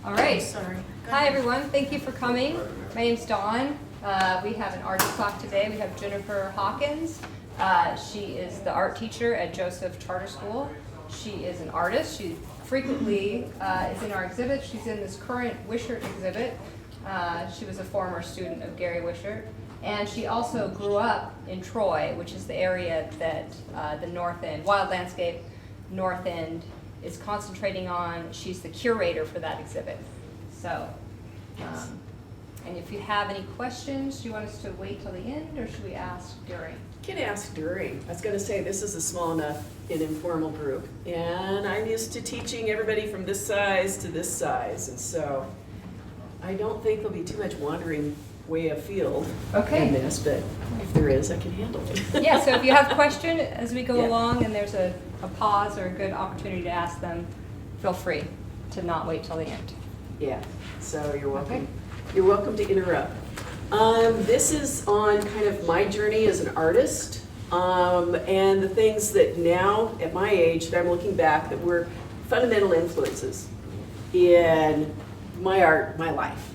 All right. Sorry. Hi, everyone. Thank you for coming. My name's Dawn. We have an artist talk today. We have Jennifer Hawkins. She is the art teacher at Joseph Charter School. She is an artist. She frequently is in our exhibit. She's in this current Wishart exhibit. She was a former student of Gary Wishart. And she also grew up in Troy, which is the area that the North End, Wild Landscape North End, is concentrating on. She's the curator for that exhibit. So, and if you have any questions, do you want us to wait till the end, or should we ask during? You can ask during. I was going to say, this is a small enough and informal group. And I'm used to teaching everybody from this size to this size. And so I don't think there'll be too much wandering way afield in this, but if there is, I can handle it. Yeah, so if you have questions as we go Yeah. along and there's a pause or a good opportunity to ask them, feel free to not wait till the end. Yeah, so you're welcome. Okay. You're welcome to interrupt. This is on kind of my journey as an artist, and the things that now, at my age, that I'm looking back, that were fundamental influences in my art, my life.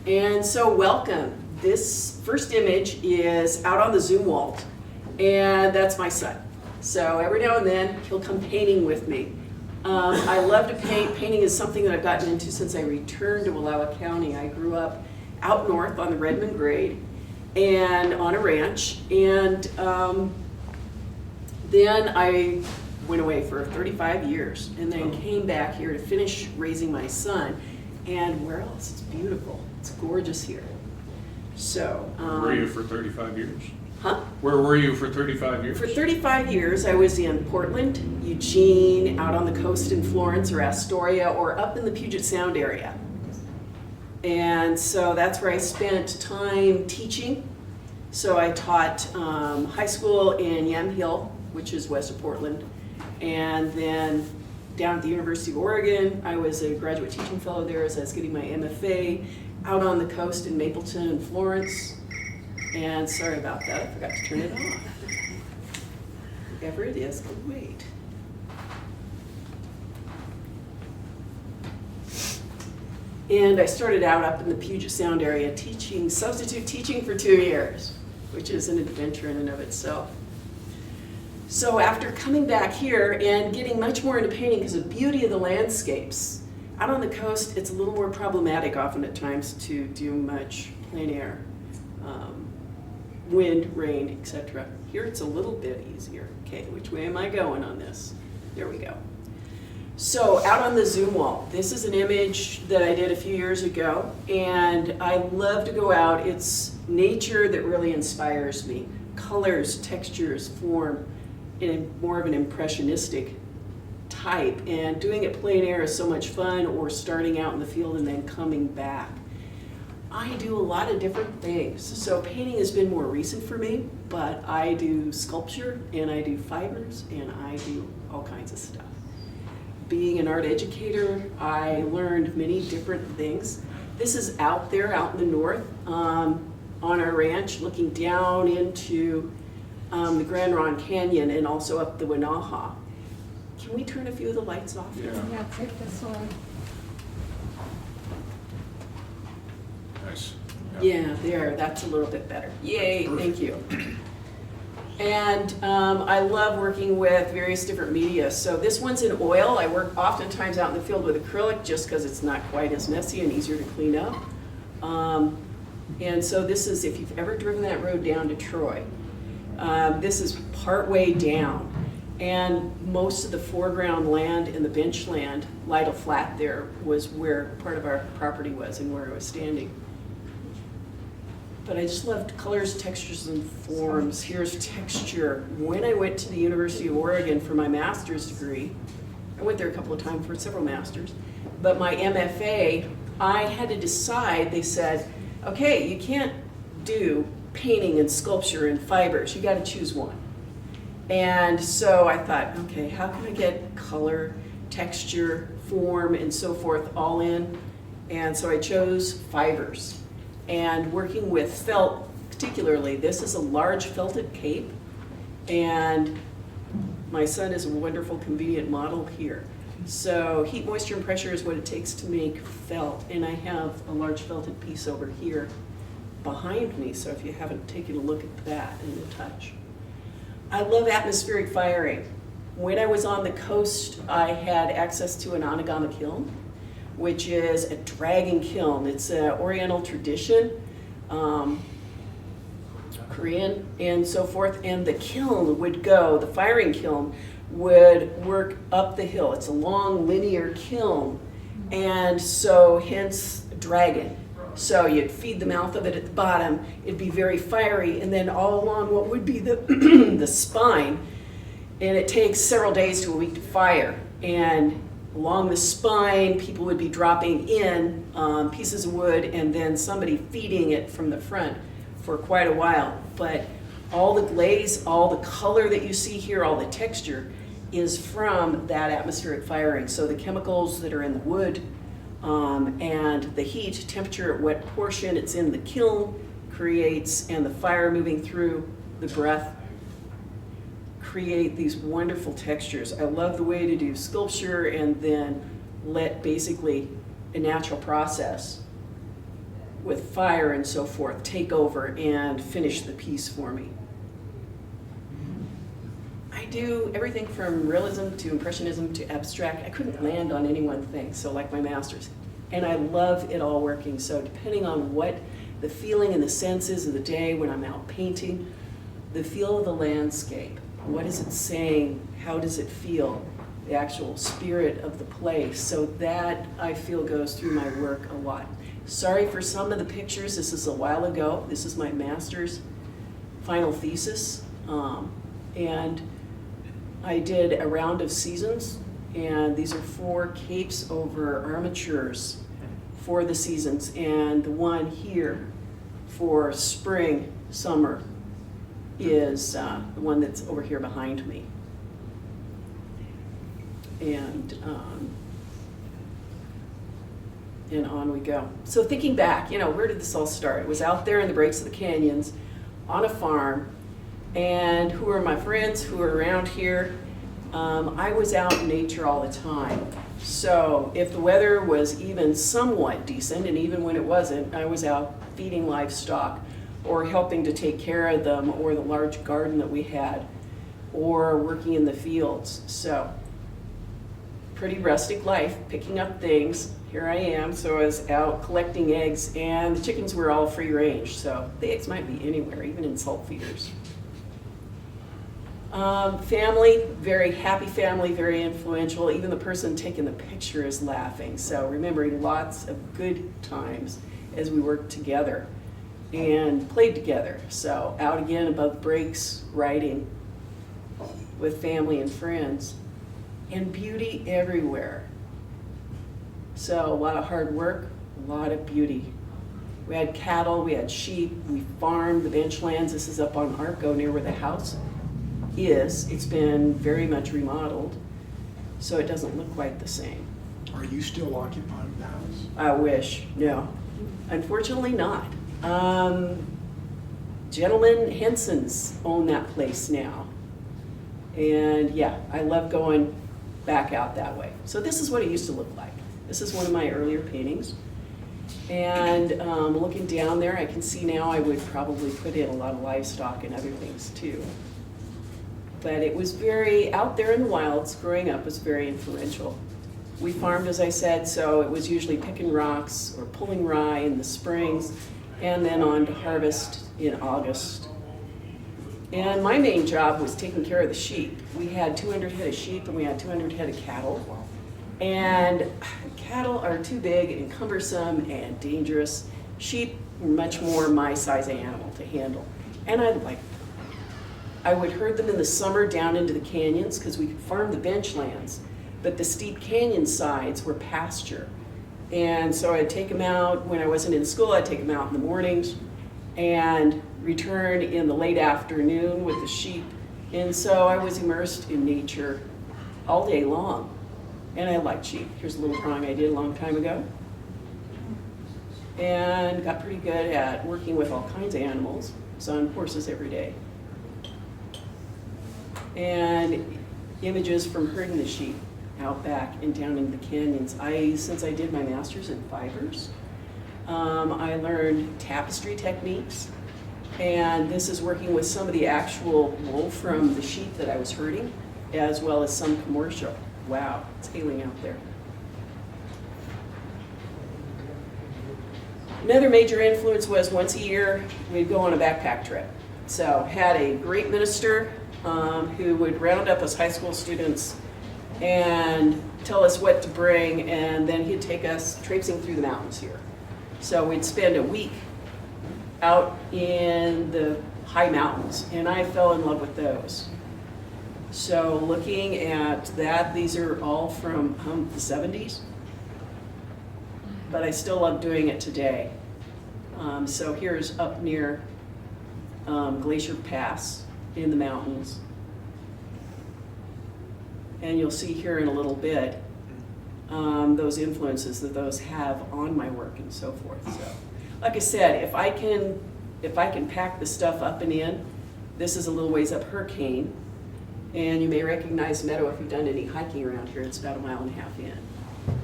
And so welcome. This first image is out on the Zoom wall, and that's my son. So every now and then, he'll come painting with me. I love to paint. Painting is something that I've gotten into since I returned to Wallowa County. I grew up out north on the Redmond Grade and on a ranch. And then I went away for 35 years and then came back here to finish raising my son. And where else? It's beautiful. It's gorgeous here. So. Where were you for 35 years? Huh? Where were you for 35 years? For 35 years, I was in Portland, Eugene, out on the coast in Florence or Astoria, or up in the Puget Sound area. And so that's where I spent time teaching. So I taught high school in Yamhill, which is west of Portland. And then down at the University of Oregon, I was a graduate teaching fellow there as I was getting my MFA, out on the coast in Mapleton and Florence. And sorry about that, I forgot to turn it on. Whatever it is, can wait. And I started out up in the Puget Sound area teaching, substitute teaching for 2 years, which is an adventure in and of itself. So after coming back here and getting much more into painting because of the beauty of the landscapes, out on the coast, it's a little more problematic often at times to do much plein air. Wind, rain, etc. Here it's a little bit easier. Okay, which way am I going on this? There we go. So out on the Zoom wall, this is an image that I did a few years ago, and I love to go out. It's nature that really inspires me. Colors, textures, form, in more of an impressionistic type, and doing it plein air is so much fun, or starting out in the field and then coming back. I do a lot of different things. So painting has been more recent for me, but I do sculpture and I do fibers and I do all kinds of stuff. Being an art educator, I learned many different things. This is out there, out in the north, on our ranch, looking down into the Grand Ronde Canyon and also up the Winaha. Can we turn a few of the lights off? Yeah. Yeah, take this one. Nice. Yeah, there, that's a little bit better. Yay, thank you. And I love working with various different media. So this one's in oil. I work oftentimes out in the field with acrylic just because it's not quite as messy and easier to clean up. And so this is, if you've ever driven that road down to Troy, this is partway down. And most of the foreground land and the bench land, Lytle Flat there, was where part of our property was and where I was standing. But I just loved colors, textures, and forms. Here's texture. When I went to the University of Oregon for my master's degree, I went there a couple of times for several masters, but my MFA, I had to decide. They said, okay, you can't do painting and sculpture and fibers. You got to choose one. And so I thought, okay, how can I get color, texture, form, and so forth all in? And so I chose fibers. And working with felt, particularly, this is a large felted cape, and my son is a wonderful, convenient model here. So heat, moisture, and pressure is what it takes to make felt. And I have a large felted piece over here behind me, so if you haven't taken a look at that and a touch. I love atmospheric firing. When I was on the coast, I had access to an onigama kiln, which is a dragon kiln. It's an Oriental tradition, Korean and so forth, and the kiln would go, the firing kiln would work up the hill. It's a long linear kiln, and so hence dragon. So you'd feed the mouth of it at the bottom, it'd be very fiery, and then all along what would be the, the spine, and it takes several days to a week to fire. And along the spine, people would be dropping in pieces of wood and then somebody feeding it from the front for quite a while. But all the glaze, all the color that you see here, all the texture is from that atmospheric firing. So the chemicals that are in the wood and the heat, temperature at what portion it's in the kiln creates, and the fire moving through the breath create these wonderful textures. I love the way to do sculpture and then let basically a natural process with fire and so forth take over and finish the piece for me. I do everything from realism to impressionism to abstract. I couldn't land on any one thing, so like my master's. And I love it all working, so depending on what the feeling and the senses of the day when I'm out painting, the feel of the landscape, what is it saying, how does it feel, the actual spirit of the place. So that, I feel, goes through my work a lot. Sorry for some of the pictures, this is a while ago. This is my master's final thesis. And I did a round of seasons, and these are 4 capes over armatures for the seasons, and the one here for spring, summer, is the one that's over here behind me. And on we go. So thinking back, you know, where did this all start? It was out there in the breaks of the canyons, on a farm, and who are my friends who are around here? I was out in nature all the time. So if the weather was even somewhat decent, and even when it wasn't, I was out feeding livestock or helping to take care of them, or the large garden that we had, or working in the fields. So pretty rustic life, picking up things. Here I am, so I was out collecting eggs, and the chickens were all free range, so the eggs might be anywhere, even in salt feeders. Family, very happy family, very influential. Even the person taking the picture is laughing. So remembering lots of good times as we worked together and played together. So out again above breaks, writing with family and friends, and beauty everywhere. So a lot of hard work, a lot of beauty. We had cattle, we had sheep, we farmed the bench lands. This is up on Arco near where the house is. It's been very much remodeled, so it doesn't look quite the same. Are you still occupying the house? I wish, no. Unfortunately not. Gentlemen Hensons own that place now. And yeah, I love going back out that way. So this is what it used to look like. This is one of my earlier paintings. And looking down there, I can see now I would probably put in a lot of livestock and other things too. But it was very, out there in the wilds, growing up was very influential. We farmed, as I said, so it was usually picking rocks or pulling rye in the springs, and then on to harvest in August. And my main job was taking care of the sheep. We had 200 head of sheep and we had 200 head of cattle. And cattle are too big and cumbersome and dangerous. Sheep were much more my size animal to handle. And I would herd them in the summer down into the canyons because we could farm the bench lands, but the steep canyon sides were pasture. And so I'd take them out when I wasn't in school. I'd take them out in the mornings and return in the late afternoon with the sheep. And so I was immersed in nature all day long. And I liked sheep. Here's a little drawing I did a long time ago. And got pretty good at working with all kinds of animals. So on horses every day. And images from herding the sheep. out back and down in the canyons. Since I did my master's in fibers, I learned tapestry techniques, and this is working with some of the actual wool from the sheep that I was herding, as well as some commercial. Wow, it's hailing out there. Another major influence was once a year we'd go on a backpack trip. So had a great minister who would round up us high school students and tell us what to bring, and then he'd take us traipsing through the mountains here. So we'd spend a week out in the high mountains, and I fell in love with those. So looking at that, these are all from the 70s, but I still love doing it today. So here's up near Glacier Pass in the mountains. And you'll see here in a little bit those influences that those have on my work and so forth. So, like I said, if I can pack the stuff up and in, this is a little ways up Hurricane, and you may recognize Meadow if you've done any hiking around here. It's about 1.5 miles in,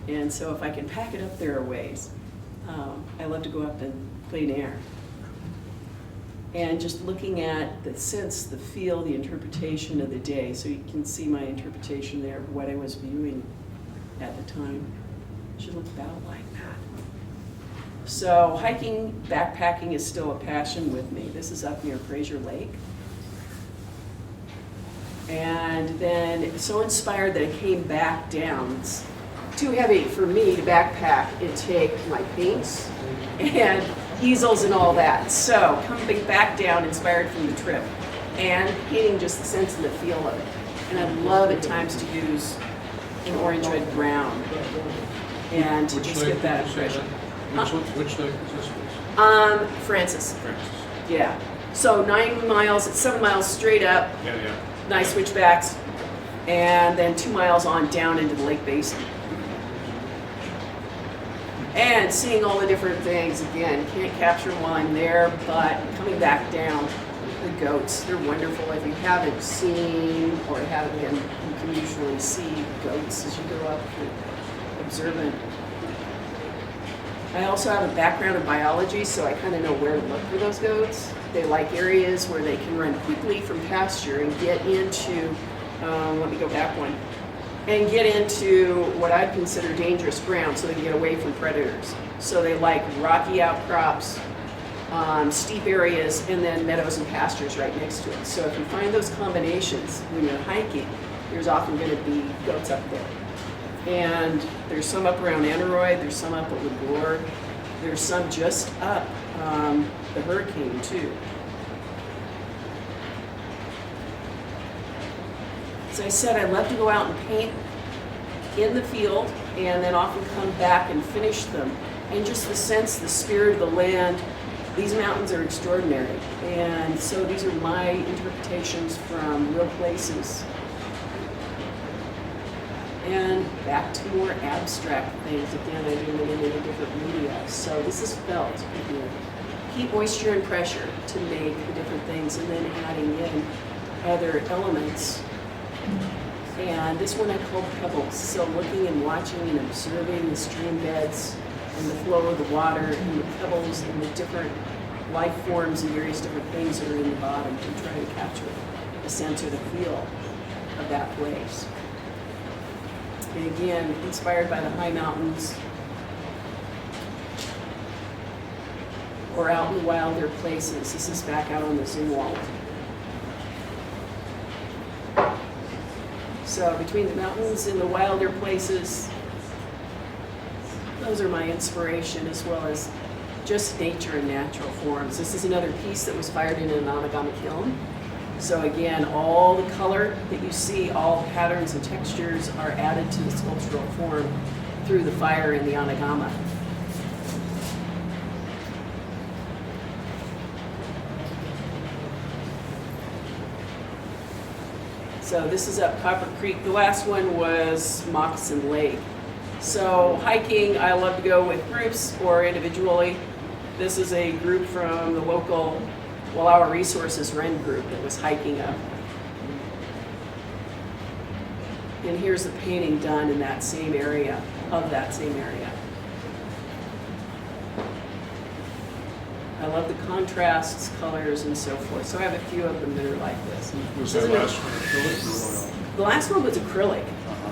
and so if I can pack it up there a ways, I love to go up in clean air. And just looking at the sense, the feel, the interpretation of the day, so you can see my interpretation there of what I was viewing at the time. It should look about like that. So hiking, backpacking is still a passion with me. This is up near Fraser Lake. And then so inspired that I came back down. It's too heavy for me to backpack and take my paints and easels and all that. So coming back down, inspired from the trip, and painting just the sense and the feel of it. And I love at times to use an orange, red, brown, and to just get that impression. Which lake is this? Francis. Francis. Yeah. So 9 miles, it's 7 miles straight up, Yeah. nice switchbacks, and then 2 miles on down into the lake basin. And seeing all the different things, again, can't capture them while I'm there, but coming back down, the goats, they're wonderful. If you haven't seen or haven't been, you can usually see goats as you go up, you're observant. I also have a background in biology, so I kind of know where to look for those goats. They like areas where they can run quickly from pasture and get into, let me go back one, and get into what I'd consider dangerous ground so they can get away from predators. So they like rocky outcrops, steep areas, and then meadows and pastures right next to it. So if you find those combinations when you're hiking, there's often going to be goats up there. And there's some up around Aneroid, there's some up at Legore, there's some just up the Hurricane too. As I said, I love to go out and paint in the field and then often come back and finish them. And just the sense, the spirit of the land, these mountains are extraordinary. And so these are my interpretations from real places. And back to more abstract things. Again, I do it in a different media. So this is felt. Again. Heat, moisture, and pressure to make the different things, and then adding in other elements. And this one I call pebbles. So looking and watching and observing the stream beds and the flow of the water and the pebbles and the different life forms and various different things that are in the bottom to try to capture the sense or the feel of that place. And again, inspired by the high mountains or out in wilder places. This is back out on the Zumwalt. So between the mountains and the wilder places, those are my inspiration, as well as just nature and natural forms. This is another piece that was fired in an Anagama kiln. So again, all the color that you see, all patterns and textures are added to the sculptural form through the fire in the Anagama. So this is up Copper Creek. The last one was Moccasin Lake. So hiking, I love to go with groups or individually. This is a group from the local Wallowa Resources Rend group that was hiking up. And here's the painting done in that same area, of that same area. I love the contrasts, colors, and so forth. So I have a few of them that are like this. Was that last one acrylic or oil? The last one was acrylic. Uh-huh.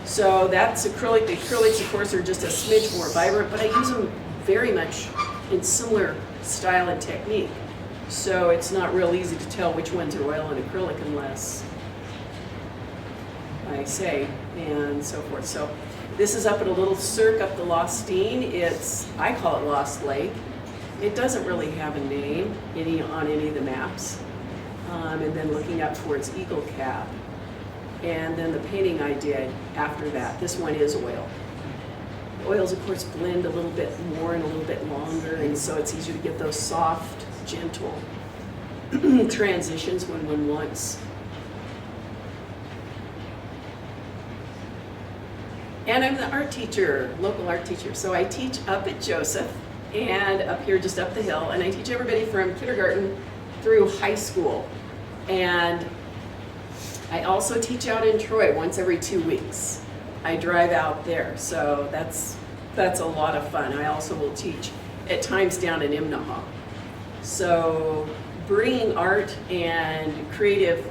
So that's acrylic. The acrylics, of course, are just a smidge more vibrant, but I use them very much in similar style and technique. So it's not real easy to tell which ones are oil and acrylic unless I say, and so forth. So this is up at a little cirque up the Lostine. I call it Lost Lake. It doesn't really have a name on any of the maps. And then looking up towards Eagle Cap. And then the painting I did after that, this one is oil. Oils, of course, blend a little bit more and a little bit longer, and so it's easier to get those soft, gentle transitions when one wants. And I'm the art teacher, local art teacher. So I teach up at Joseph and up here just up the hill, and I teach everybody from kindergarten through high school. And I also teach out in Troy once every 2 weeks. I drive out there, so that's a lot of fun. I also will teach at times down in Imnaha. So bringing art and creative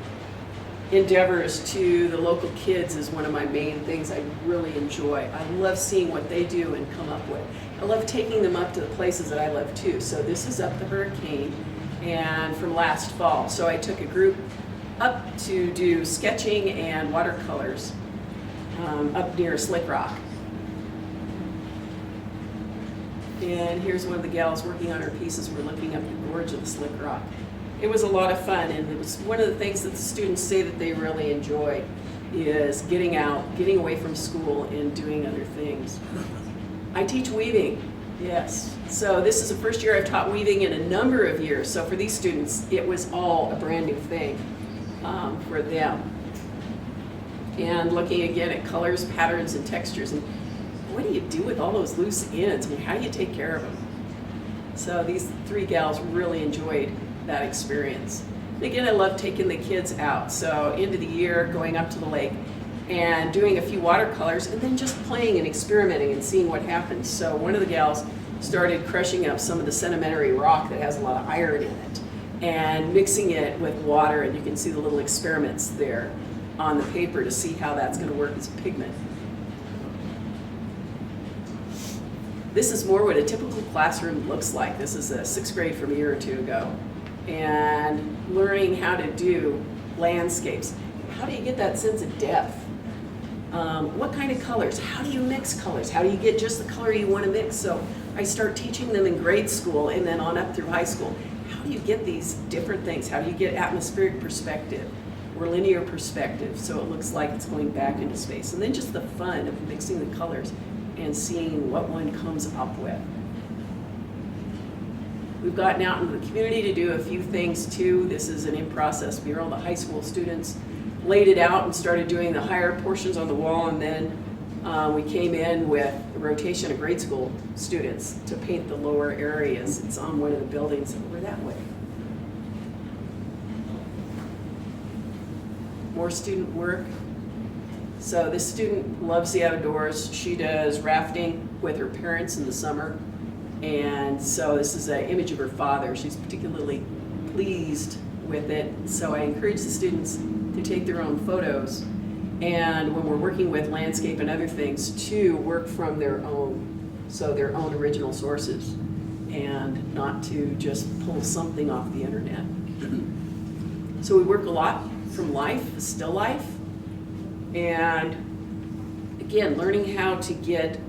endeavors to the local kids is one of my main things I really enjoy. I love seeing what they do and come up with. I love taking them up to the places that I love too. So this is up the Hurricane and from last fall. So I took a group up to do sketching and watercolors up near Slick Rock. And here's one of the gals working on her pieces. We're looking up the gorge of the Slick Rock. It was a lot of fun, and it was one of the things that the students say that they really enjoy is getting out, getting away from school and doing other things. I teach weaving, yes. So this is the first year I've taught weaving in a number of years. So for these students, it was all a brand new thing for them. And looking again at colors, patterns, and textures. And what do you do with all those loose ends? I mean, how do you take care of them? So these three gals really enjoyed that experience. And again, I love taking the kids out. So end of the year, going up to the lake and doing a few watercolors and then just playing and experimenting and seeing what happens. So one of the gals started crushing up some of the sedimentary rock that has a lot of iron in it and mixing it with water, and you can see the little experiments there on the paper to see how that's going to work as a pigment. This is more what a typical classroom looks like. This is a 6th grade from a year or two ago. And learning how to do landscapes. How do you get that sense of depth? What kind of colors? How do you mix colors? How do you get just the color you want to mix? So I start teaching them in grade school and then on up through high school. How do you get these different things? How do you get atmospheric perspective or linear perspective so it looks like it's going back into space? And then just the fun of mixing the colors and seeing what one comes up with. We've gotten out into the community to do a few things too. This is an in-process mural. The high school students laid it out and started doing the higher portions on the wall, and then we came in with a rotation of grade school students to paint the lower areas. It's on one of the buildings over that way. More student work. So this student loves the outdoors. She does rafting with her parents in the summer. And so this is an image of her father. She's particularly pleased with it. So I encourage the students to take their own photos. And when we're working with landscape and other things, to work from their own, so their own original sources, and not to just pull something off the internet. So we work a lot from life, still life. And again, learning how to get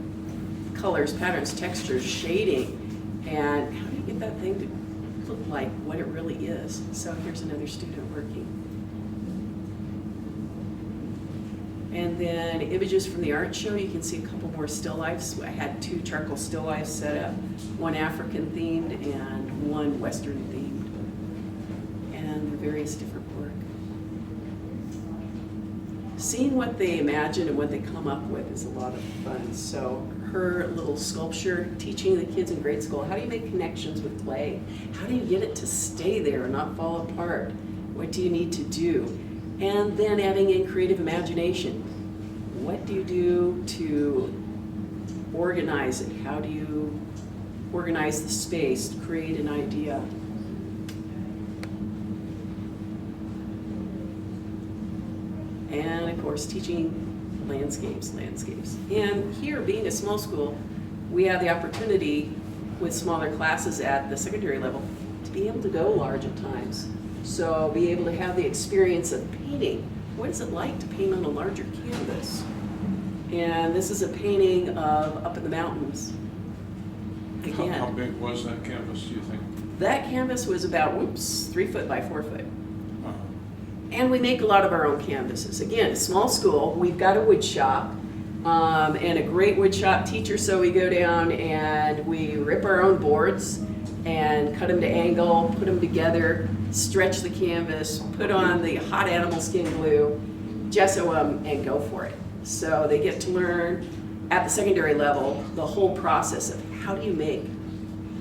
colors, patterns, textures, shading, and how do you get that thing to look like what it really is. So here's another student working. And then images from the art show, you can see a couple more still lifes. I had 2 charcoal still lifes set up, one African themed and one Western themed, and the various different work. Seeing what they imagine and what they come up with is a lot of fun. So her little sculpture, teaching the kids in grade school, how do you make connections with clay? How do you get it to stay there and not fall apart? What do you need to do? And then adding in creative imagination. what do you do to organize it? How do you organize the space, create an idea? And of course, teaching landscapes. And here, being a small school, we have the opportunity with smaller classes at the secondary level to be able to go large at times. So be able to have the experience of painting. What is it like to paint on a larger canvas? And this is a painting of Up in the Mountains. How Again, big was that canvas, do you think? that canvas was about, 3 foot by 4 foot. Uh, And we make a lot of our own canvases. Again, a small school, we've got a wood shop, and a great wood shop teacher, so we go down and we rip our own boards and cut them to angle, put them together, stretch the canvas, put on the hot animal skin glue, gesso them, and go for it. So they get to learn at the secondary level the whole process of how do you make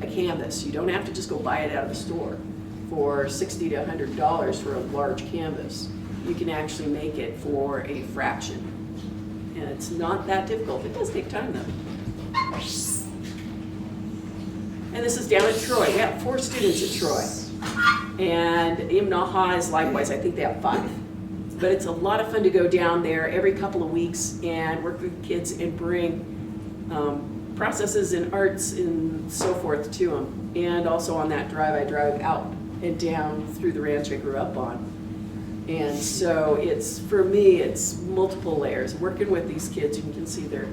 a canvas. You don't have to just go buy it out of the store for $60 to $100 for a large canvas. You can actually make it for a fraction. And it's not that difficult. It does take time though. And this is down at Troy. We have 4 students at Troy. And Imnaha is likewise, I think they have 5. But it's a lot of fun to go down there every couple of weeks and work with kids and bring processes and arts and so forth to them. And also on that drive, I drive out and down through the ranch I grew up on. And so it's, for me, it's multiple layers. Working with these kids, you can see they're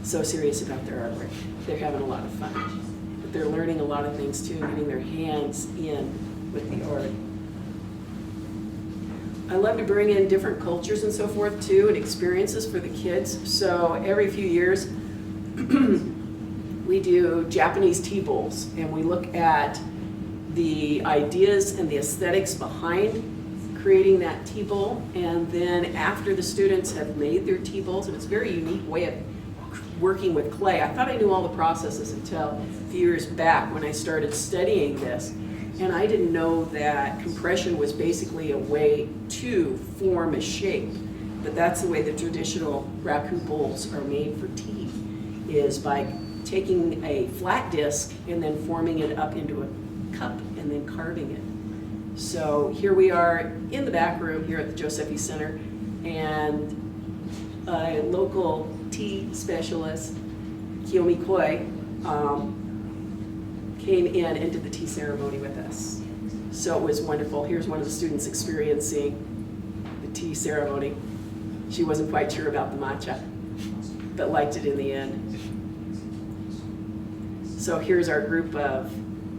so serious about their artwork. They're having a lot of fun. But they're learning a lot of things too, getting their hands in with the art. I love to bring in different cultures and so forth too, and experiences for the kids. So every few years, we do Japanese tea bowls, and we look at the ideas and the aesthetics behind creating that tea bowl. And then after the students have made their tea bowls, and it's a very unique way of working with clay. I thought I knew all the processes until a few years back when I started studying this. And I didn't know that compression was basically a way to form a shape. But that's the way the traditional raku bowls are made for tea, is by taking a flat disc and then forming it up into a cup and then carving it. So here we are in the back room here at the Josephy Center, and a local tea specialist, Kiyomi Koi, came in and did the tea ceremony with us. So it was wonderful. Here's one of the students experiencing the tea ceremony. She wasn't quite sure about the matcha, but liked it in the end. So here's our group of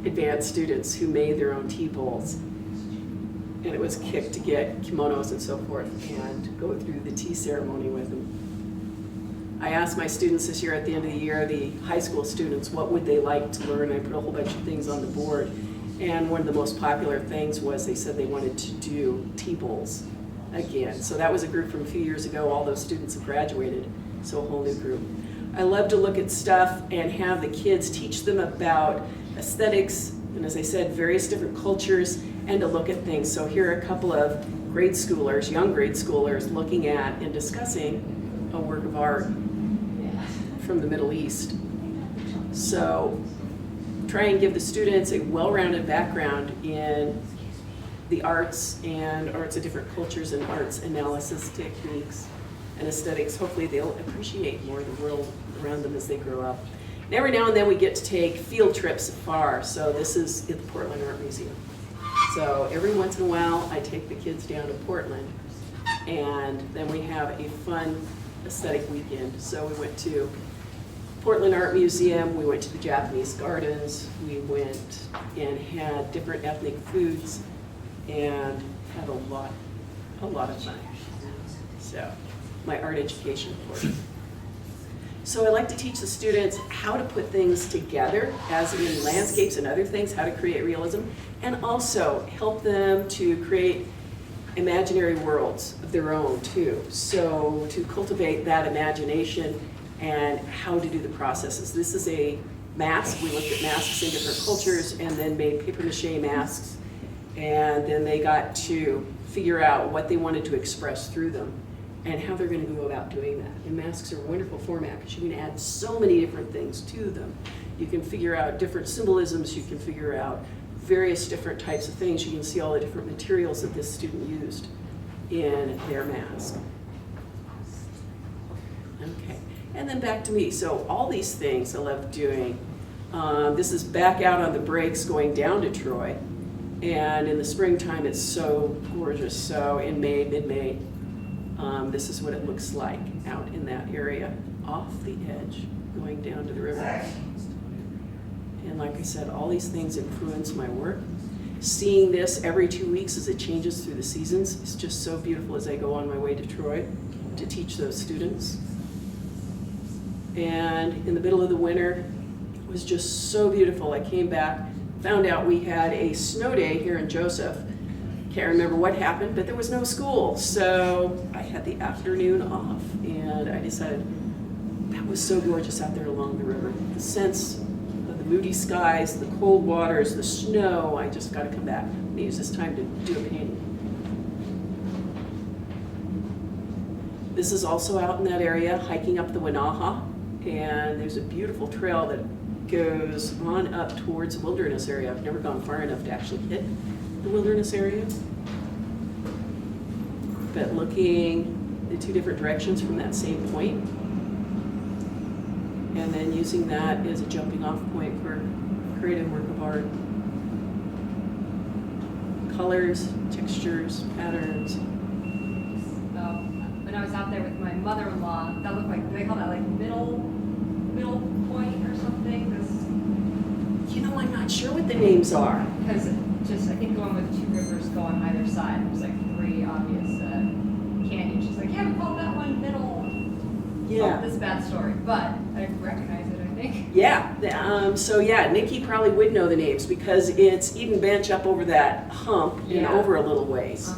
advanced students who made their own tea bowls. And it was kicked to get kimonos and so forth and go through the tea ceremony with them. I asked my students this year at the end of the year, the high school students, what would they like to learn? I put a whole bunch of things on the board. And one of the most popular things was they said they wanted to do tea bowls again. So that was a group from a few years ago. All those students have graduated, so a whole new group. I love to look at stuff and have the kids teach them about aesthetics, and as I said, various different cultures, and to look at things. So here are a couple of grade schoolers, young grade schoolers, looking at and discussing a work of art from the Middle East. So try and give the students a well-rounded background in the arts and arts of different cultures and arts analysis techniques and aesthetics. Hopefully they'll appreciate more of the world around them as they grow up. And every now and then we get to take field trips afar. So this is at the Portland Art Museum. So every once in a while I take the kids down to Portland, and then we have a fun aesthetic weekend. So we went to Portland Art Museum, we went to the Japanese gardens, we went and had different ethnic foods and had a lot of fun. So my art education portion. So I like to teach the students how to put things together, as in landscapes and other things, how to create realism, and also help them to create imaginary worlds of their own too. So to cultivate that imagination and how to do the processes. This is a mask. We looked at masks in different cultures and then made paper mache masks. And then they got to figure out what they wanted to express through them. and how they're going to go about doing that. And masks are a wonderful format because you can add so many different things to them. You can figure out different symbolisms, you can figure out various different types of things. You can see all the different materials that this student used in their mask. Okay, and then back to me. So all these things I love doing. This is back out on the breaks going down to Troy. And in the springtime, it's so gorgeous. So in May, mid-May, this is what it looks like out in that area, off the edge, going down to the river. And like I said, all these things influence my work. Seeing this every 2 weeks as it changes through the seasons is just so beautiful as I go on my way to Troy to teach those students. And in the middle of the winter, it was just so beautiful. I came back, found out we had a snow day here in Joseph. Can't remember what happened, but there was no school. So I had the afternoon off, and I decided that was so gorgeous out there along the river. The sense of the moody skies, the cold waters, the snow. I just got to come back and use this time to do a painting. This is also out in that area, hiking up the Winaha, and there's a beautiful trail that goes on up towards the wilderness area. I've never gone far enough to actually hit the wilderness area. But looking the two different directions from that same point, and then using that as a jumping off point for creative work of art. Colors, textures, patterns. So when I was out there with my mother-in-law, that looked like, they call that like middle point or something? You know, I'm not sure what the names are. Because just, I think going with two rivers go on either side, there's like three obvious canyons. She's like, yeah, we call that one middle. Yeah. Oh, this is a bad story, but I recognize it, I think. Yeah, so yeah, Nikki probably would know the names because it's Eden Bench up over that hump and Yeah. over a little ways.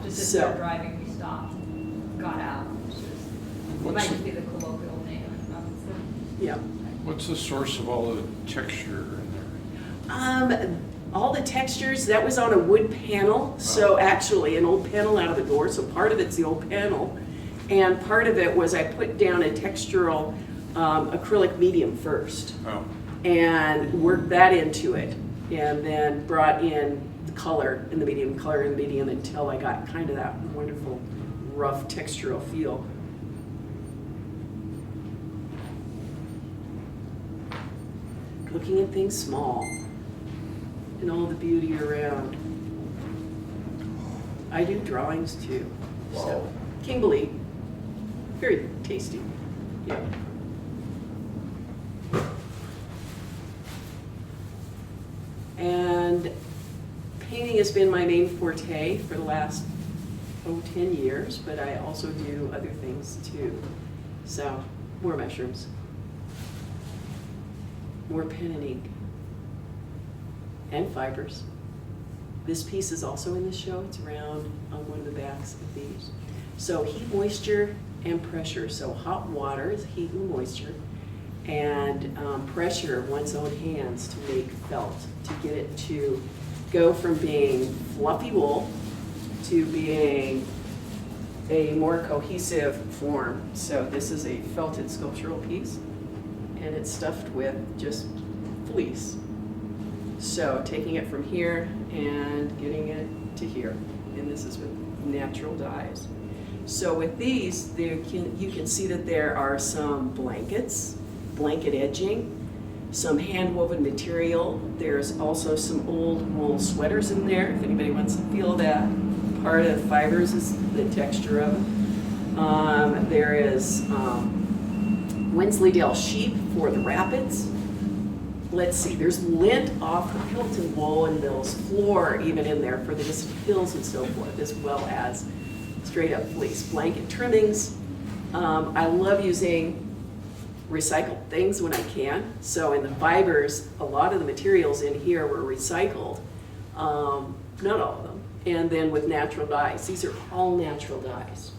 Just as So- we were driving, we stopped, got out. Which is, it might What's, just be the colloquial name. Yeah. what's the source of all the texture in there? All the textures, that was on a wood panel, so actually an old panel out of the door, so part of it's the old panel. And part of it was I put down a textural acrylic medium first Oh, and worked that into it. And then brought in the color and the medium until I got kind of that wonderful rough textural feel. Looking at things small and all the beauty around. I do drawings too. So, Kimberly, very tasty. Yeah. And painting has been my main forte for the last 10 years, but I also do other things too. So, more mushrooms, more pen and ink, and fibers. This piece is also in the show. It's around on one of the backs of these. So heat, moisture, and pressure. So hot water is heat and moisture, and pressure of one's own hands to make felt, to get it to go from being fluffy wool to being a more cohesive form. So this is a felted sculptural piece, and it's stuffed with just fleece. So taking it from here and getting it to here, and this is with natural dyes. So with these, you can see that there are some blankets, blanket edging, some hand-woven material. There's also some old wool sweaters in there, if anybody wants to feel that. Part of the fibers is the texture of it. There is Wensleydale sheep for the rapids. Let's see, there's lint off the Hilton wool and Mills floor even in there for the distant hills and so forth, as well as straight up fleece. Blanket trimmings. I love using recycled things when I can. So in the fibers, a lot of the materials in here were recycled. Not all of them. And then with natural dyes. These are all natural dyes.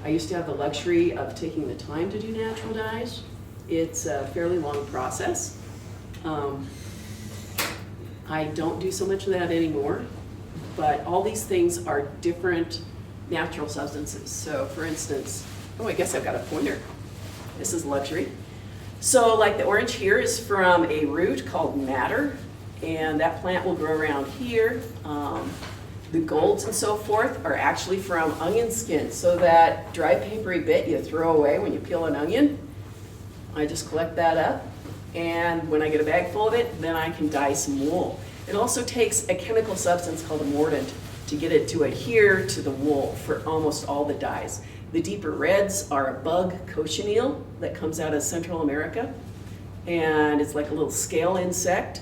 I used to have the luxury of taking the time to do natural dyes. It's a fairly long process. I don't do so much of that anymore, but all these things are different natural substances. So for instance, oh, I guess I've got a pointer. This is luxury. So like the orange here is from a root called madder, and that plant will grow around here. The golds and so forth are actually from onion skin. So that dry papery bit you throw away when you peel an onion, I just collect that up. And when I get a bag full of it, then I can dye some wool. It also takes a chemical substance called a mordant to get it to adhere to the wool for almost all the dyes. The deeper reds are a bug cochineal that comes out of Central America. And it's like a little scale insect.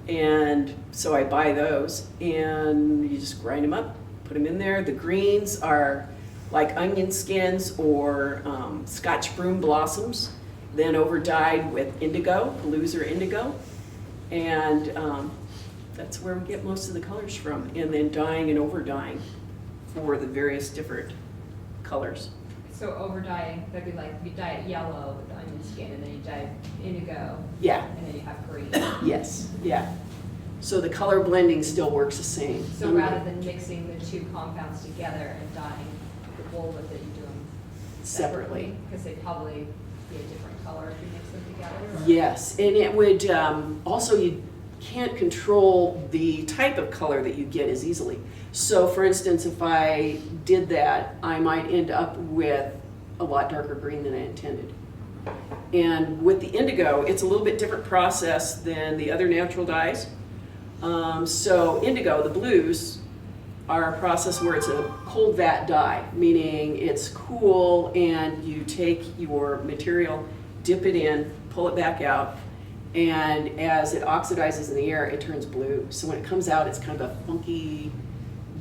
And so I buy those, and you just grind them up, put them in there. The greens are like onion skins or Scotch broom blossoms, then over dyed with indigo, blues or indigo. And that's where we get most of the colors from. And then dyeing and over dyeing for the various different colors. So over dyeing, that'd be like you dye it yellow with the onion skin, and then you dye it indigo, Yeah, and then you have green. yes, yeah. So the color blending still works the same. So rather than mixing the two compounds together and dyeing the wool with it, you do them separately? Because they'd probably be a different color if you mix them together? Or? Yes, and it would, also you can't control the type of color that you get as easily. So for instance, if I did that, I might end up with a lot darker green than I intended. And with the indigo, it's a little bit different process than the other natural dyes. So indigo, the blues, are a process where it's a cold vat dye, meaning it's cool and you take your material, dip it in, pull it back out, and as it oxidizes in the air, it turns blue. So when it comes out, it's kind of a funky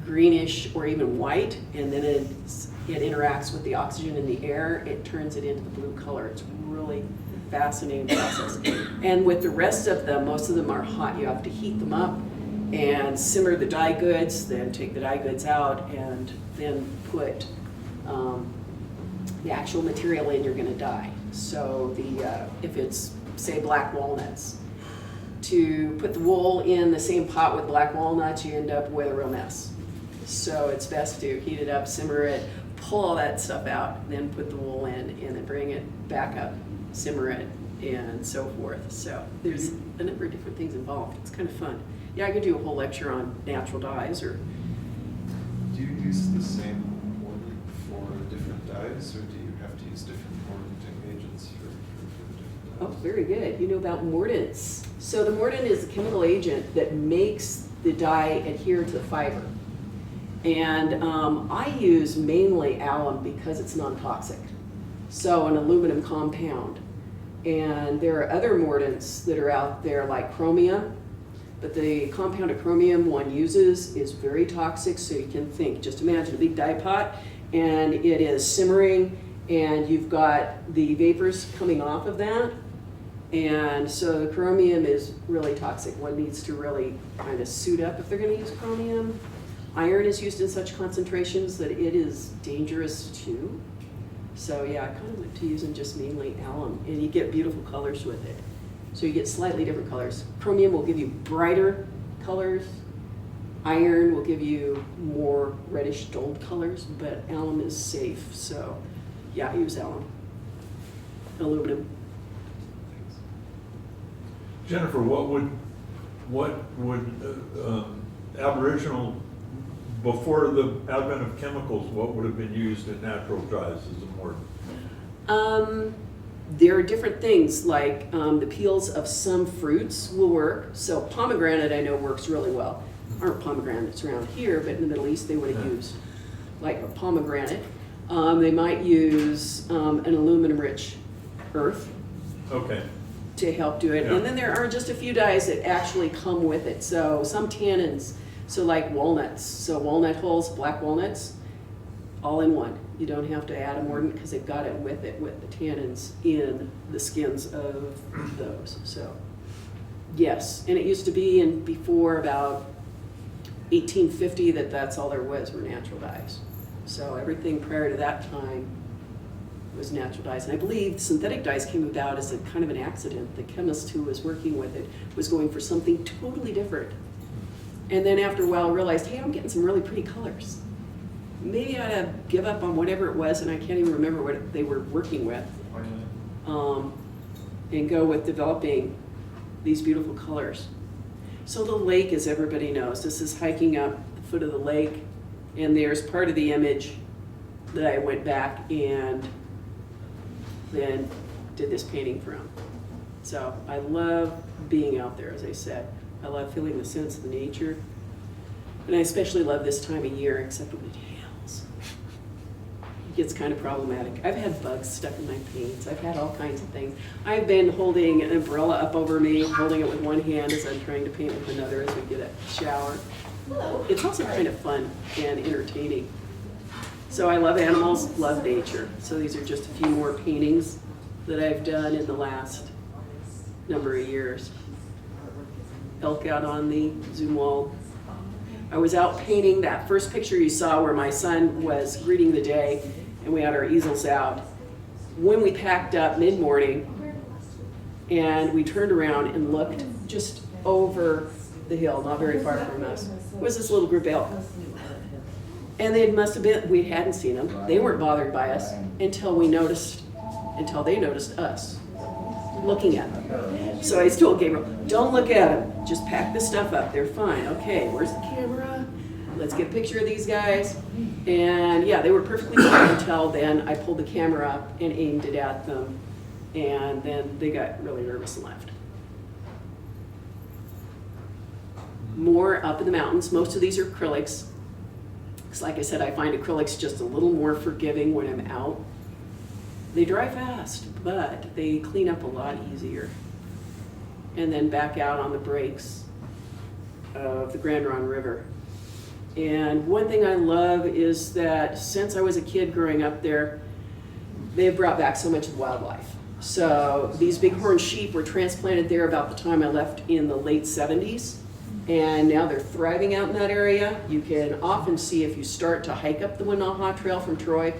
greenish or even white, and then it interacts with the oxygen in the air, it turns it into the blue color. It's really fascinating process. And with the rest of them, most of them are hot. You have to heat them up and simmer the dye goods, then take the dye goods out, and then put the actual material in you're going to dye. So if it's, say, black walnuts, to put the wool in the same pot with black walnuts, you end up with a real mess. So it's best to heat it up, simmer it, pull all that stuff out, then put the wool in, and then bring it back up, simmer it, and so forth. So there's a number of different things involved. It's kind of fun. Yeah, I could do a whole lecture on natural dyes. Or do you use the same mordant for different dyes, or do you have to use different mordanting agents for the different dyes? Oh, very good. You know about mordants. So the mordant is a chemical agent that makes the dye adhere to the fiber. And I use mainly alum because it's non-toxic. So an aluminum compound. And there are other mordants that are out there like chromium, but the compound of chromium one uses is very toxic, so you can think, just imagine a big dye pot, and it is simmering, and you've got the vapors coming off of that, and so the chromium is really toxic. One needs to really kind of suit up if they're going to use chromium. Iron is used in such concentrations that it is dangerous too. So yeah, I kind of went to using just mainly alum, and you get beautiful colors with it. So you get slightly different colors. Chromium will give you brighter colors. Iron will give you more reddish dulled colors, but alum is safe. So yeah, I use alum. Aluminum. Jennifer, what would Aboriginal, before the advent of chemicals, what would have been used in natural dyes as a mordant? There are different things, like the peels of some fruits will work. So pomegranate I know works really well. Aren't pomegranates around here, but in the Middle East they would have used like a pomegranate. They might use an aluminum-rich earth. Okay. To help do it. Yeah. And then there are just a few dyes that actually come with it. So some tannins, so like walnuts. So walnut hulls, black walnuts, all in one. You don't have to add a mordant because they've got it with the tannins in the skins of those. So yes, and it used to be in before about 1850 that's all there was were natural dyes. So everything prior to that time was natural dyes. And I believe synthetic dyes came about as a kind of an accident. The chemist who was working with it was going for something totally different. And then after a while realized, hey, I'm getting some really pretty colors. maybe I ought to give up on whatever it was, and I can't even remember what they were working with, and go with developing these beautiful colors. So the lake, as everybody knows, this is hiking up the foot of the lake, and there's part of the image that I went back and then did this painting from. So I love being out there, as I said. I love feeling the sense of the nature. And I especially love this time of year, except when it hails. It gets kind of problematic. I've had bugs stuck in my paints. I've had all kinds of things. I've been holding an umbrella up over me, holding it with one hand as I'm trying to paint with another as we get a shower. It's also kind of fun and entertaining. So I love animals, love nature. So these are just a few more paintings that I've done in the last number of years. Elk out on the Zoom wall. I was out painting that first picture you saw where my son was greeting the day and we had our easels out. When we packed up mid-morning and we turned around and looked just over the hill, not very far from us, was this little group of elk. And they must have been, we hadn't seen them. They weren't bothered by us until they noticed us looking at them. So I told Gabriel, don't look at them, just pack the stuff up, they're fine. Okay, where's the camera? Let's get a picture of these guys. And yeah, they were perfectly fine until then I pulled the camera up and aimed it at them. And then they got really nervous and left. More up in the mountains. Most of these are acrylics. Because like I said, I find acrylics just a little more forgiving when I'm out. They dry fast, but they clean up a lot easier. And then back out on the breaks of the Grand Ronde River. And one thing I love is that since I was a kid growing up there, they've brought back so much of the wildlife. So these bighorn sheep were transplanted there about the time I left in the late 70s. And now they're thriving out in that area. You can often see if you start to hike up the Winaha Trail from Troy,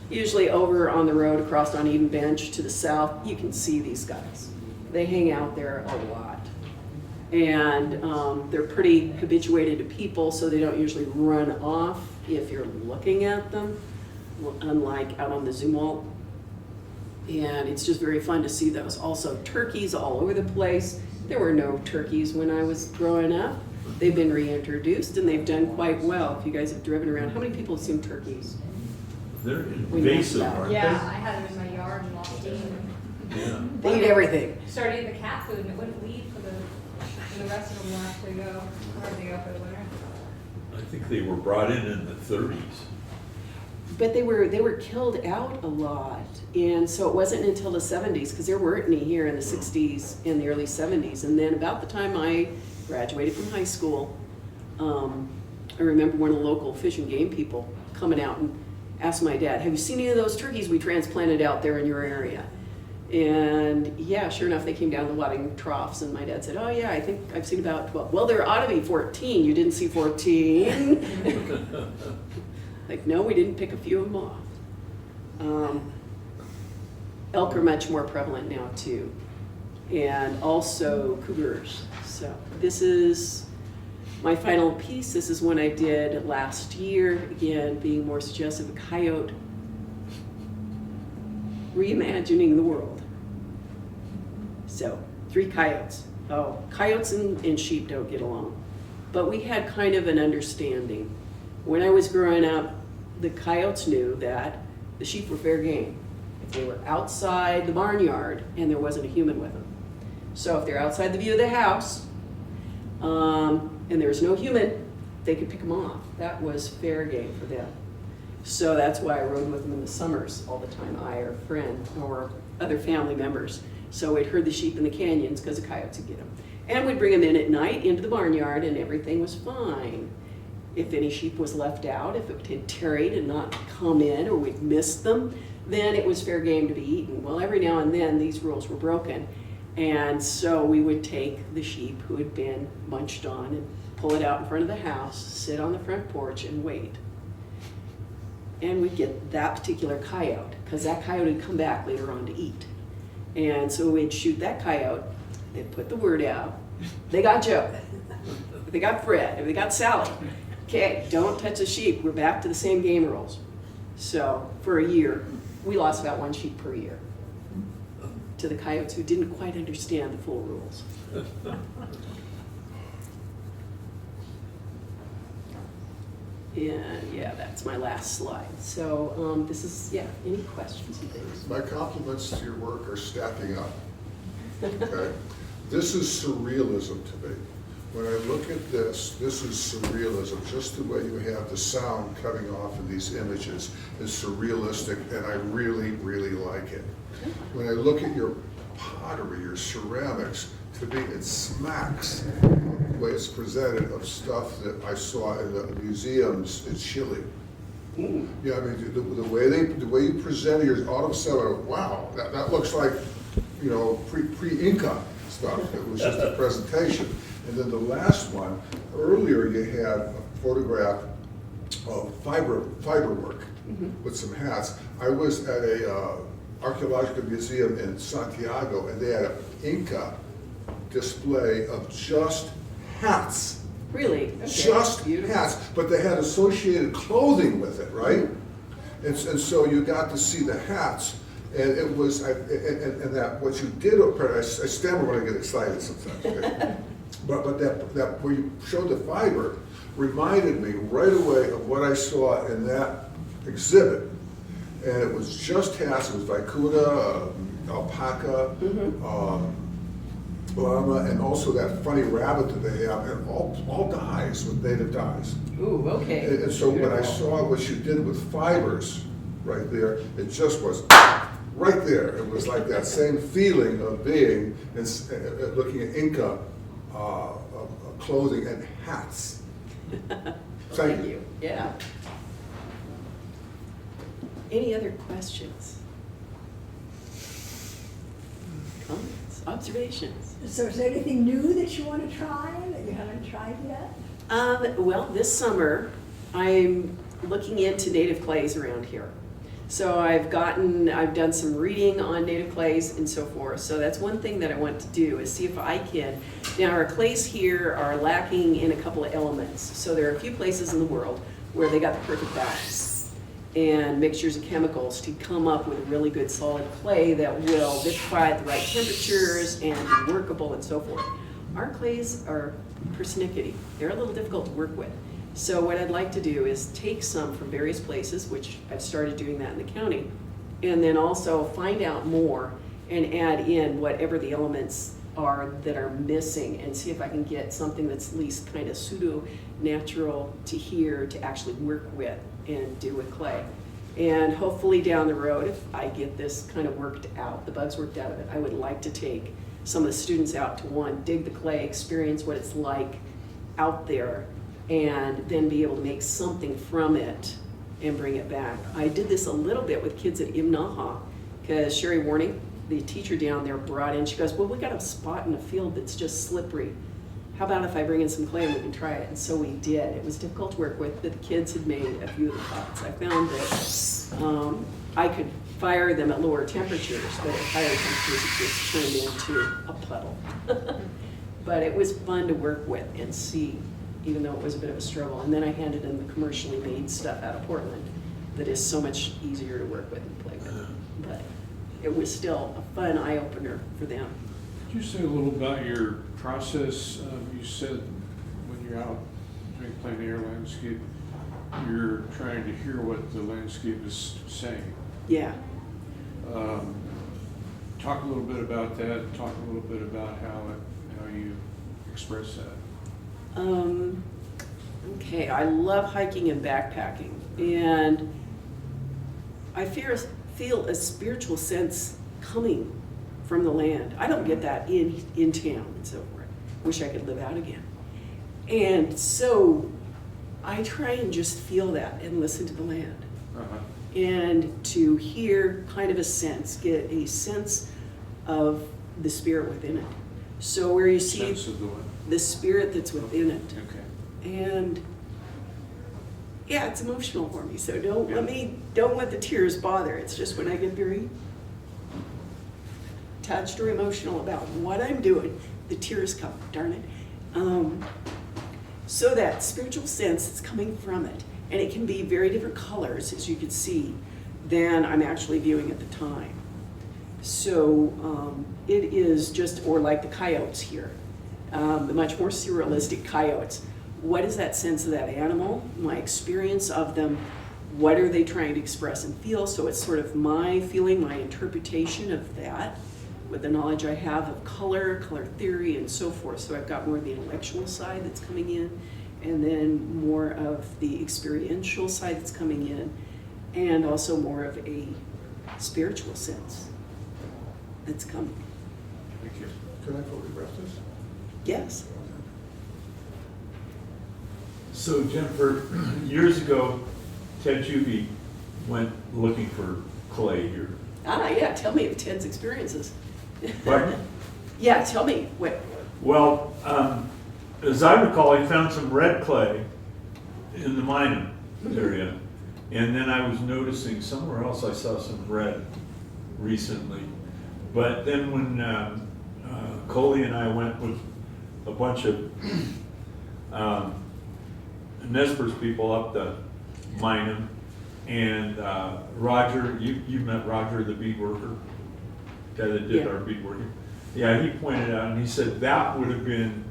usually over on the road across on Eden Bench to the south, you can see these guys. They hang out there a lot. And they're pretty habituated to people, so they don't usually run off if you're looking at them, unlike out on the Zoom wall. And it's just very fun to see those. Also, turkeys all over the place. There were no turkeys when I was growing up. They've been reintroduced and they've done quite well. If you guys have driven around, how many people have seen turkeys? They're invasive, aren't Yeah, I had them in my yard and lost them. they? Yeah. They eat everything. Started eating the cat food and it wouldn't leave and the rest of them left to go. Where'd they go for the winter? I think they were brought in the 30s. But they were killed out a lot, and so it wasn't until the 70s, because there weren't any here in the 60s and the early 70s. And then about the time I graduated from high school, I remember one of the local fish and game people coming out and asked my dad, have you seen any of those turkeys we transplanted out there in your area? And yeah, sure enough, they came down the wadding troughs, and my dad said, oh yeah, I think I've seen about 12. Well, there ought to be 14. You didn't see 14. Like, no, we didn't pick a few of them off. Elk are much more prevalent now too, and also cougars. So this is my final piece. This is one I did last year, again, being more suggestive of coyote, reimagining the world. So 3 coyotes. Oh, coyotes and sheep don't get along, but we had kind of an understanding. When I was growing up, the coyotes knew that the sheep were fair game if they were outside the barnyard and there wasn't a human with them. So if they're outside the view of the house and there's no human, they could pick them off. That was fair game for them. So that's why I rode with them in the summers all the time, I or a friend or other family members. So we'd herd the sheep in the canyons because the coyotes would get them. And we'd bring them in at night into the barnyard and everything was fine. If any sheep was left out, if it had tarried and not come in or we'd missed them, then it was fair game to be eaten. Well, every now and then these rules were broken. And so we would take the sheep who had been munched on and pull it out in front of the house, sit on the front porch and wait. And we'd get that particular coyote, because that coyote would come back later on to eat. And so we'd shoot that coyote, they'd put the word out. They got Joe, they got Fred, they got Sally. Okay, don't touch the sheep. We're back to the same game rules. So for a year, we lost about 1 sheep per year to the coyotes who didn't quite understand the full rules. And yeah, that's my last slide. So this is, yeah, any questions and things? My compliments to your work are stacking up. Okay? This is surrealism to me. When I look at this is surrealism. Just the way you have the sound coming off of these images is surrealistic, and I really, really like it. When I look at your pottery, your ceramics, to me it smacks the way it's presented of stuff that I saw in the museums in Chile. Yeah, I mean, the way you presented yours, all of a sudden, wow, that looks like, you know, pre-Inca stuff. It was just a presentation. And then the last one, earlier you had a photograph of fiber work with some hats. I was at a archaeological museum in Santiago, and they had an Inca display of just hats. Really? Okay. Just hats, but they had associated clothing with it, right? And so you got to see the hats, and it was, and that what you did, I stammer when I get excited sometimes, okay? But that where you showed the fiber reminded me right away of what I saw in that exhibit. And it was just hats, it was vicuña, alpaca, llama, and also that funny rabbit that they have, and all dyes with native dyes. Ooh, okay. And so when I saw what you did with fibers right there, it just was right there. It was like that same feeling of being, and looking at Inca clothing and hats. Thank you. Yeah. Any other questions? Comments? Observations? So is there anything new that you want to try that you haven't tried yet? Well, this summer, I'm looking into native clays around here. So I've done some reading on native clays and so forth. So that's one thing that I want to do, is see if I can. Now, our clays here are lacking in a couple of elements. So there are a few places in the world where they got the perfect balance and mixtures of chemicals to come up with a really good solid clay that will vitrify at the right temperatures and be workable and so forth. Our clays are persnickety. They're a little difficult to work with. So what I'd like to do is take some from various places, which I've started doing that in the county, and then also find out more and add in whatever the elements are that are missing, and see if I can get something that's at least kind of pseudo-natural to here to actually work with and do with clay. And hopefully down the road, if I get this kind of worked out, the bugs worked out of it, I would like to take some of the students out to, one, dig the clay, experience what it's like out there, and then be able to make something from it and bring it back. I did this a little bit with kids at Imnaha, because Sherry Warning, the teacher down there, brought in, she goes, well, we got a spot in the field that's just slippery. How about if I bring in some clay and we can try it? And so we did. It was difficult to work with, but the kids had made a few of the pots. I found that I could fire them at lower temperatures, but at higher temperatures it just turned into a puddle. But it was fun to work with and see, even though it was a bit of a struggle. And then I handed in the commercially made stuff out of Portland that is so much easier to work with and play with. But it was still a fun eye-opener for them. Could you say a little about your process? You said when you're out doing plein air landscape, you're trying to hear what the landscape is saying. Yeah. Talk a little bit about that. Talk a little bit about how you express that. Okay, I love hiking and backpacking, and I feel a spiritual sense coming from the land. I don't get that in town and so forth. Wish I could live out again. And so I try and just feel that and listen to the land. And to hear kind of a sense, get a sense of the spirit within it. So where you see Sense of the what? the spirit that's within it. Okay. And yeah, it's emotional for me. So don't let the tears bother. It's just when I get very touched or emotional about what I'm doing, the tears come, darn it. So that spiritual sense that's coming from it, and it can be very different colors, as you can see, than I'm actually viewing at the time. So it is just, or like the coyotes here, the much more surrealistic coyotes. What is that sense of that animal? My experience of them. What are they trying to express and feel? So it's sort of my feeling, my interpretation of that, with the knowledge I have of color, color theory, and so forth. So I've got more of the intellectual side that's coming in, and then more of the experiential side that's coming in, and also more of a spiritual sense that's coming. Thank you. Can I photograph this? Yes. So Jennifer, years ago, Ted Juvie went looking for clay here. Ah, yeah, tell me of Ted's experiences. Pardon? Yeah, tell me what. Well, as I recall, he found some red clay in the Minam area. And then I was noticing somewhere else I saw some red recently. But then when Coley and I went with a bunch of Nespers people up the Minam, and Roger, you met Roger, the bead worker, guy that did our bead working. Yeah, he pointed out, and he said that would have been,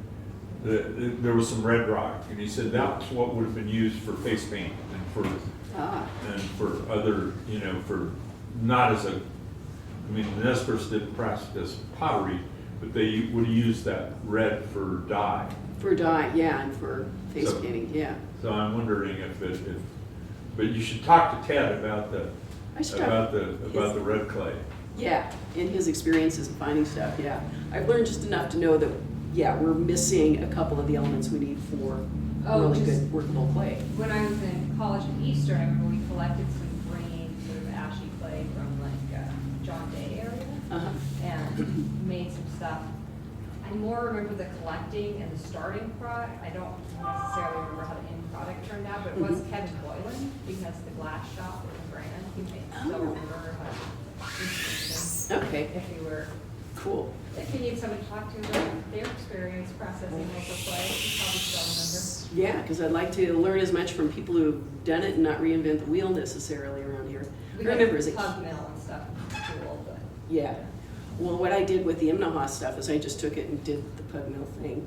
there was some red rock, and he said that's what would have been used for face paint and for other, for not as a, I mean, the Nespers didn't practice pottery, but they would have used that red for dye. For dye, yeah, and for face painting, yeah. So I'm wondering if but you should talk to Ted about the red clay. Yeah, in his experiences and finding stuff, yeah. I've learned just enough to know that, yeah, we're missing a couple of the elements we need for really good workable clay. When I was in college at Eastern, I remember we collected some green, sort of ashy clay from like John Day area, and made some stuff. I more remember the collecting and the starting product. I don't necessarily remember how the end product turned out, but it was Kevin Boylan, because the glass shop was a brand. He made still remember how to Okay, if you were cool. if you need someone to talk to about their experience processing local clay, you probably still remember. Yeah, because I'd like to learn as much from people who've done it and not reinvent the wheel necessarily around here. We I remember as a pug mill and stuff, cool, but. Yeah. Well, what I did with the Imnaha stuff is I just took it and did the pug mill thing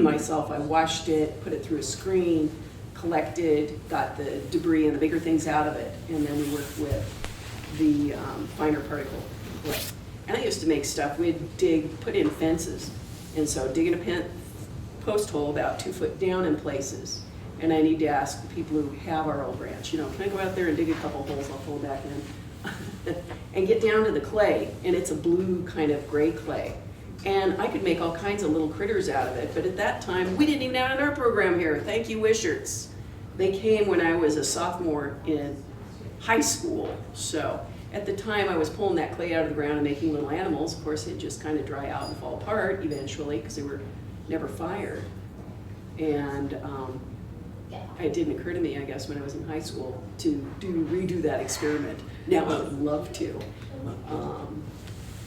myself. I washed it, put it through a screen, collected, got the debris and the bigger things out of it, and then we worked with the finer particle clay. And I used to make stuff. We'd put in fences, and so digging a post hole about 2 foot down in places. And I need to ask the people who have our old branch, can I go out there and dig a couple holes? I'll pull back in. And get down to the clay, and it's a blue kind of gray clay. And I could make all kinds of little critters out of it, but at that time, we didn't even have an art program here. Thank you, Wishards. They came when I was a sophomore in high school. So at the time, I was pulling that clay out of the ground and making little animals. Of course, it'd just kind of dry out and fall apart eventually, because they were never fired. And it didn't occur to me, I guess, when I was in high school to redo that experiment. Now I would love to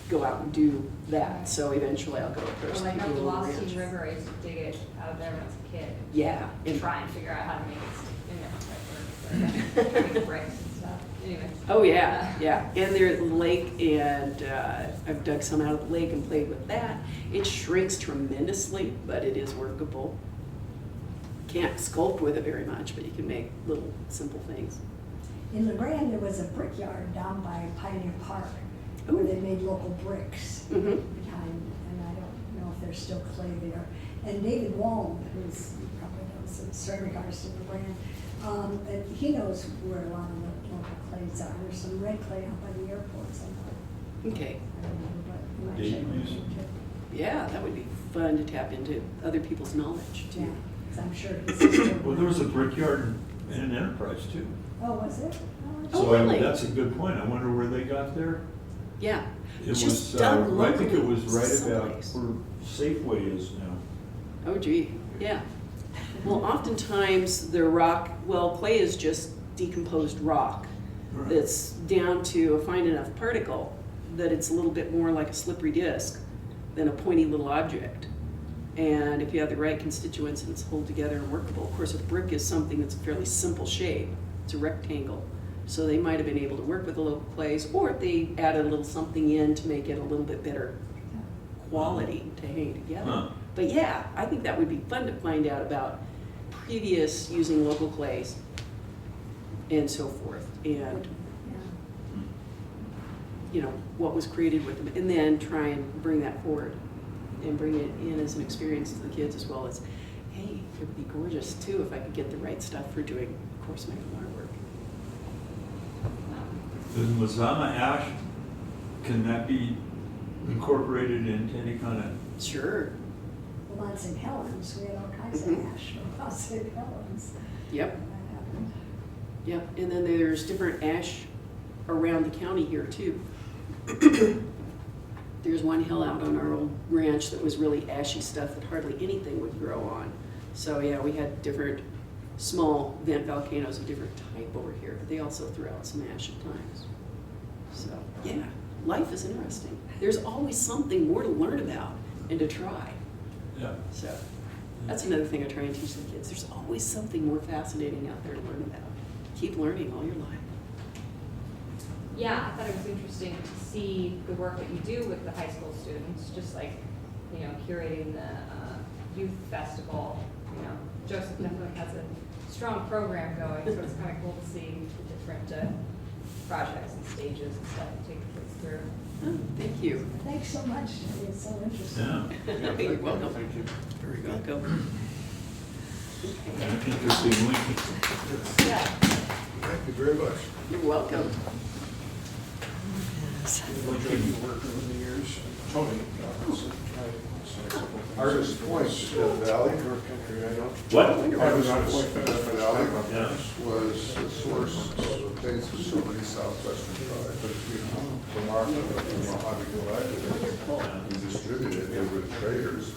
go out and do that. So eventually I'll go approach Well, like people up the who own Lost ranch. River, I used to dig it out of there when I was a kid. Yeah. And try and figure out how to make it, make bricks and stuff. Anyway. Oh, yeah, yeah. And they're at the lake, and I've dug some out of the lake and played with that. It shrinks tremendously, but it is workable. Can't sculpt with it very much, but you can make little simple things. In LeGrand, there was a brickyard down by Pioneer Park where they made local bricks behind, and I don't know if there's still clay there. And David Wong, who's, you probably knows in certain regards to LeGrand, he knows where a lot of the local clays are. There's some red clay out by the airport somewhere. Okay. I don't know, but you might Dave check with Newsom. him, too. Yeah, that would be fun to tap into other people's knowledge, Yeah, too. 'cause I'm sure he's still. Well, there was a brickyard and an Enterprise too. Oh, was it? Oh, So really? that's a good point. I wonder where they got there. Yeah. It Just was, dug I think it was locally right about someplace. where Safeway is now. Oh, gee, yeah. Well, oftentimes the rock, clay is just decomposed rock Right. that's down to a fine enough particle that it's a little bit more like a slippery disc than a pointy little object. And if you have the right constituents and it's pulled together and workable, of course, a brick is something that's a fairly simple shape. It's a rectangle. So they might have been able to work with the local clays, or they added a little something in to make it a little bit better quality to hang together. Huh. But yeah, I think that would be fun to find out about previous using local clays and so forth. And you know, what was created with them, and then try and bring that forward and bring it in as an experience to the kids, as well as, hey, it would be gorgeous too if I could get the right stuff for doing course making artwork. The Mazama ash, can that be incorporated into any kind of, Sure. Well, on St. Helens, we had all kinds of Mhm. ash across St. Helens. Yep. when that happened. Yep. And then there's different ash around the county here too. There's one hill out on our old ranch that was really ashy stuff that hardly anything would grow on. So yeah, we had different small vent volcanoes of different type over here, but they also threw out some ash at times. So yeah, life is interesting. There's always something more to learn about and to try. yeah. So that's another thing I try and teach the kids. There's always something more fascinating out there to learn about. Keep learning all your life. Yeah, I thought it was interesting to see the work that you do with the high school students, just like, you know, curating the youth festival. You know, Joseph definitely has a strong program going, so it's kind of cool to see the different projects and stages and stuff that take the kids through. Oh, thank you. Thanks so much, it's so interesting. Yeah. You're welcome. Thank you. Very welcome. Interesting linkage. Yeah, Thank you very much. you're welcome. Enjoyed your work over the years. Tony, Robinson, Artist Point, Death Valley. North Country, I don't. What? Artist Point, Death Valley Yeah. was the source of the Bates facility, southwestern tribe, but from our, from Mojave Galactic, we distributed it, they were the traders.